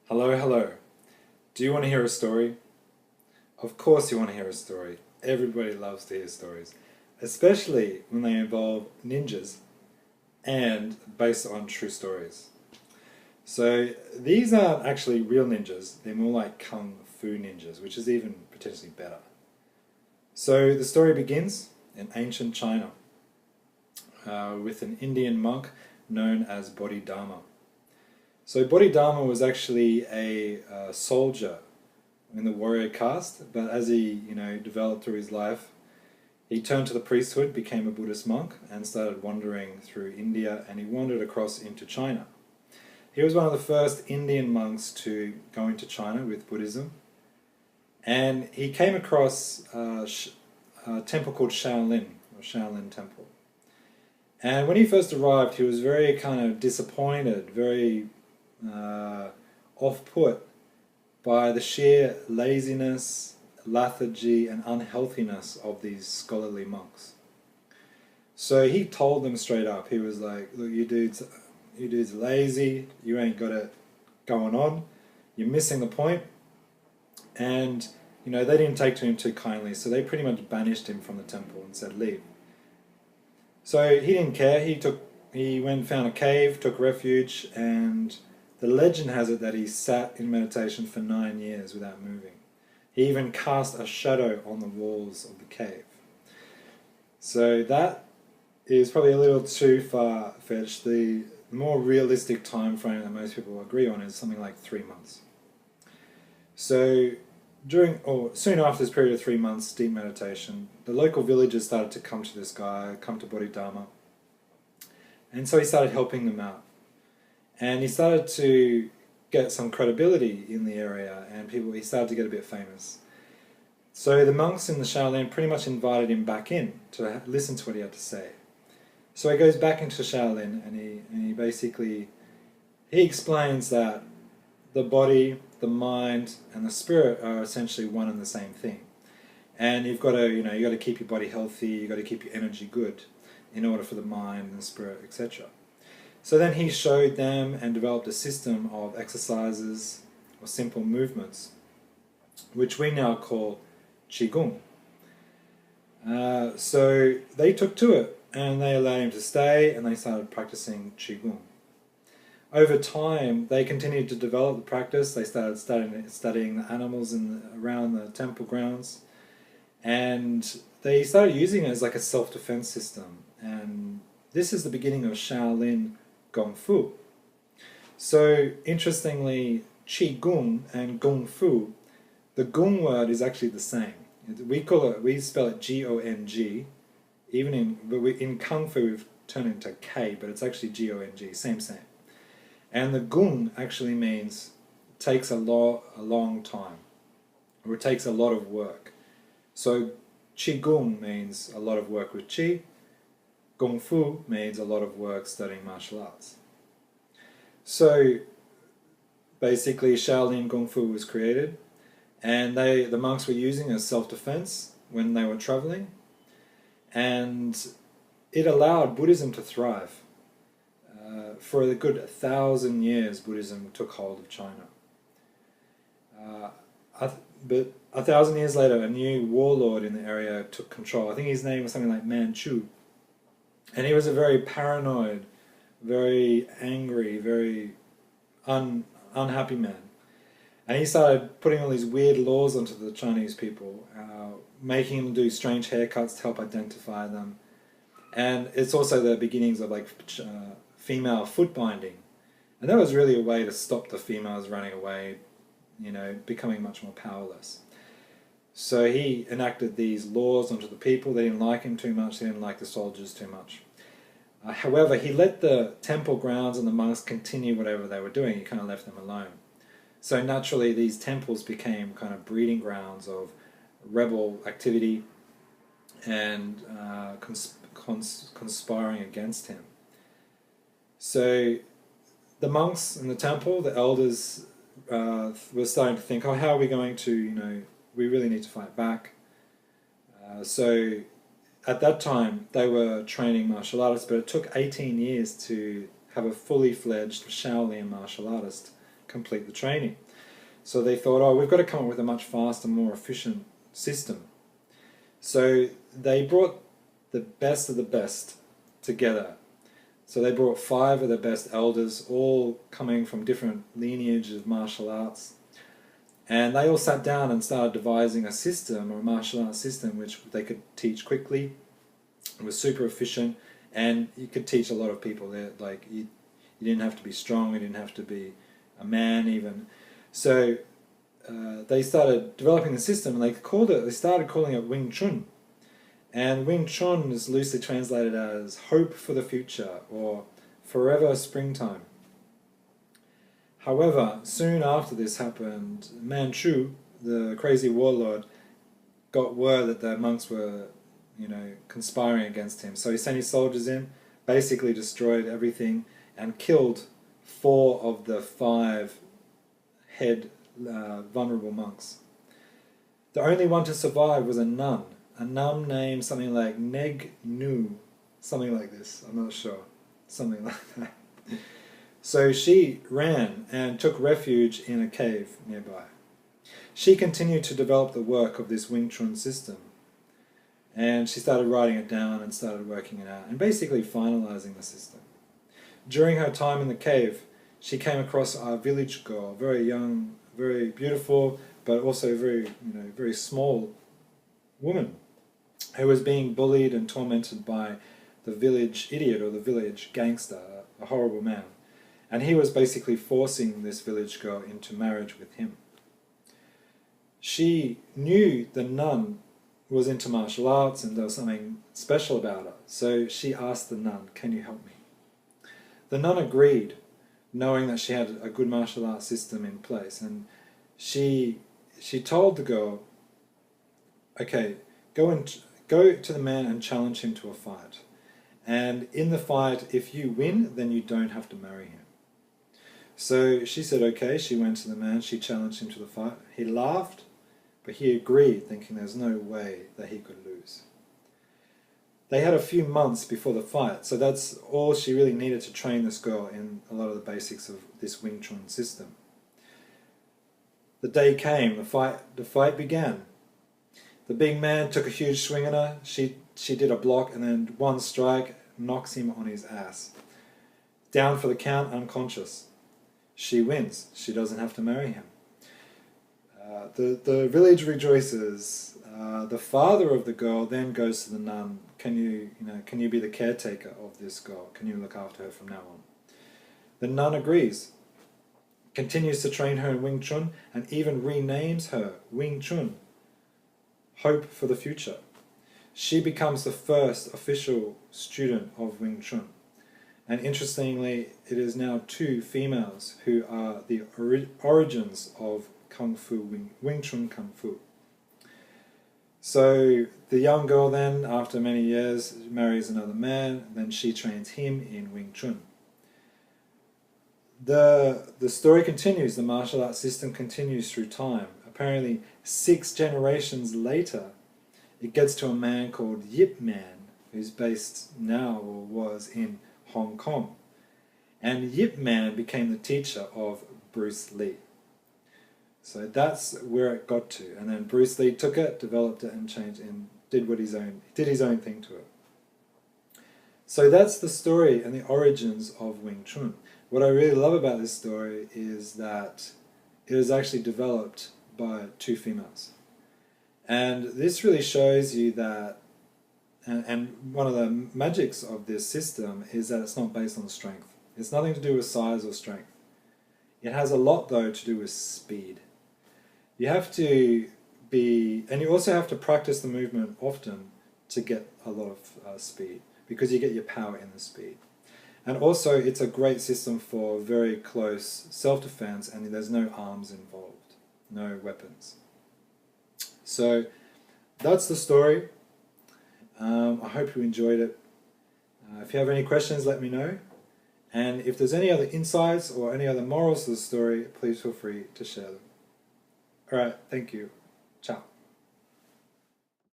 Hello, hello. Do you want to hear a story? Of course you want to hear a story. Everybody loves to hear stories, especially when they involve ninjas and based on true stories. So these aren't actually real ninjas, they're more like kung fu ninjas, which is even potentially better. So the story begins in ancient China with an Indian monk known as Bodhidharma. So Bodhidharma was actually a soldier in the warrior caste, but as he developed through his life, he turned to the priesthood, became a Buddhist monk, and started wandering through India, and he wandered across into China. He was one of the first Indian monks to go into China with Buddhism, and he came across a temple called Shaolin, or Shaolin Temple. And when he first arrived, he was very kind of disappointed, very off-put by the sheer laziness, lethargy, and unhealthiness of these scholarly monks. So he told them straight up. He was like, "Look, you dudes lazy. You ain't got it going on. You're missing the point." And they didn't take to him too kindly, so they pretty much banished him from the temple and said, "Leave." So he didn't care. He went and found a cave, took refuge, and the legend has it that he sat in meditation for 9 years without moving. He even cast a shadow on the walls of the cave. So that is probably a little too far-fetched. The more realistic time frame that most people agree on is something like 3 months. So soon after this period of 3 months deep meditation, the local villagers started to come to this guy, come to Bodhidharma, and so he started helping them out. And he started to get some credibility in the area, and he started to get a bit famous. So the monks in the Shaolin pretty much invited him back in to listen to what he had to say. So he goes back into Shaolin, and he basically explains that the body, the mind, and the spirit are essentially one and the same thing. And you've got to keep your body healthy, you've got to keep your energy good in order for the mind and the spirit, etc. So then he showed them and developed a system of exercises or simple movements, which we now call Qigong. So they took to it, and they allowed him to stay, and they started practicing Qigong. Over time, they continued to develop the practice. They started studying the animals around the temple grounds, and they started using it as like a self-defense system. And this is the beginning of Shaolin Gong Fu. So interestingly, Qi Gong and Gong Fu, the Gong word is actually the same. We spell it G-O-N-G. Even in Kung Fu we've turned it into K, but it's actually G-O-N-G, same. And the Gong actually means takes a long time, or it takes a lot of work. So Qi Gong means a lot of work with Qi. Gong Fu means a lot of work studying martial arts. So basically Shaolin Gong Fu was created, and the monks were using it as self-defense when they were traveling, and it allowed Buddhism to thrive. For a good 1,000 years, Buddhism took hold of China. But 1,000 years later, a new warlord in the area took control. I think his name was something like Manchu. And he was a very paranoid, very angry, very unhappy man. And he started putting all these weird laws onto the Chinese people, making them do strange haircuts to help identify them. And it's also the beginnings of female foot binding. And that was really a way to stop the females running away, becoming much more powerless. So he enacted these laws onto the people. They didn't like him too much. They didn't like the soldiers too much. However, he let the temple grounds and the monks continue whatever they were doing. He kind of left them alone. So naturally, these temples became kind of breeding grounds of rebel activity and conspiring against him. So the monks in the temple, the elders, were starting to think, how are we going to, we really need to fight back. So at that time, they were training martial artists, but it took 18 years to have a fully fledged Shaolin martial artist complete the training. So they thought, oh, we've got to come up with a much faster, more efficient system. So they brought the best of the best together. So they brought 5 of the best elders, all coming from different lineages of martial arts. And they all sat down and started devising a system, or a martial arts system, which they could teach quickly. It was super efficient, and you could teach a lot of people there. Like, you didn't have to be strong, you didn't have to be a man even. So they started developing the system, and they started calling it Wing Chun. And Wing Chun is loosely translated as hope for the future, or forever springtime. However, soon after this happened, Manchu, the crazy warlord, got word that the monks were, conspiring against him. So he sent his soldiers in, basically destroyed everything, and killed 4 of the 5 head vulnerable monks. The only one to survive was a nun named something like Neg Nu, something like this, I'm not sure, something like that. So she ran and took refuge in a cave nearby. She continued to develop the work of this Wing Chun system, and she started writing it down and started working it out and basically finalizing the system. During her time in the cave, she came across a village girl, very young, very beautiful, but also very small woman, who was being bullied and tormented by the village idiot, or the village gangster, a horrible man. And he was basically forcing this village girl into marriage with him. She knew the nun was into martial arts and there was something special about her. So she asked the nun, "Can you help me?" The nun agreed, knowing that she had a good martial arts system in place. And she told the girl, "Okay, go to the man and challenge him to a fight. And in the fight, if you win, then you don't have to marry him." So she said okay, she went to the man, she challenged him to the fight. He laughed, but he agreed, thinking there's no way that he could lose. They had a few months before the fight, so that's all she really needed to train this girl in a lot of the basics of this Wing Chun system. The day came, the fight began. The big man took a huge swing at her, she did a block, and then one strike knocks him on his ass. Down for the count, unconscious. She wins. She doesn't have to marry him. The village rejoices. The father of the girl then goes to the nun. Can you be the caretaker of this girl? Can you look after her from now on? The nun agrees, continues to train her in Wing Chun, and even renames her Wing Chun, hope for the future. She becomes the first official student of Wing Chun. And interestingly, it is now 2 females who are the origins of Kung Fu, Wing Chun Kung Fu. So the young girl then, after many years, marries another man, then she trains him in Wing Chun. The story continues, the martial arts system continues through time. Apparently 6 generations later, it gets to a man called Yip Man, who's based now, or was, in Hong Kong. And Yip Man became the teacher of Bruce Lee. So that's where it got to. And then Bruce Lee took it, developed it, and changed and did his own thing to it. So that's the story and the origins of Wing Chun. What I really love about this story is that it was actually developed by 2 females. And this really shows you that, and one of the magics of this system is that it's not based on strength. It's nothing to do with size or strength. It has a lot, though, to do with speed. You have to and you also have to practice the movement often to get a lot of speed, because you get your power in the speed. And also, it's a great system for very close self-defense, and there's no arms involved, no weapons. So that's the story. I hope you enjoyed it. If you have any questions, let me know. And if there's any other insights or any other morals to the story, please feel free to share them. Alright, thank you. Ciao.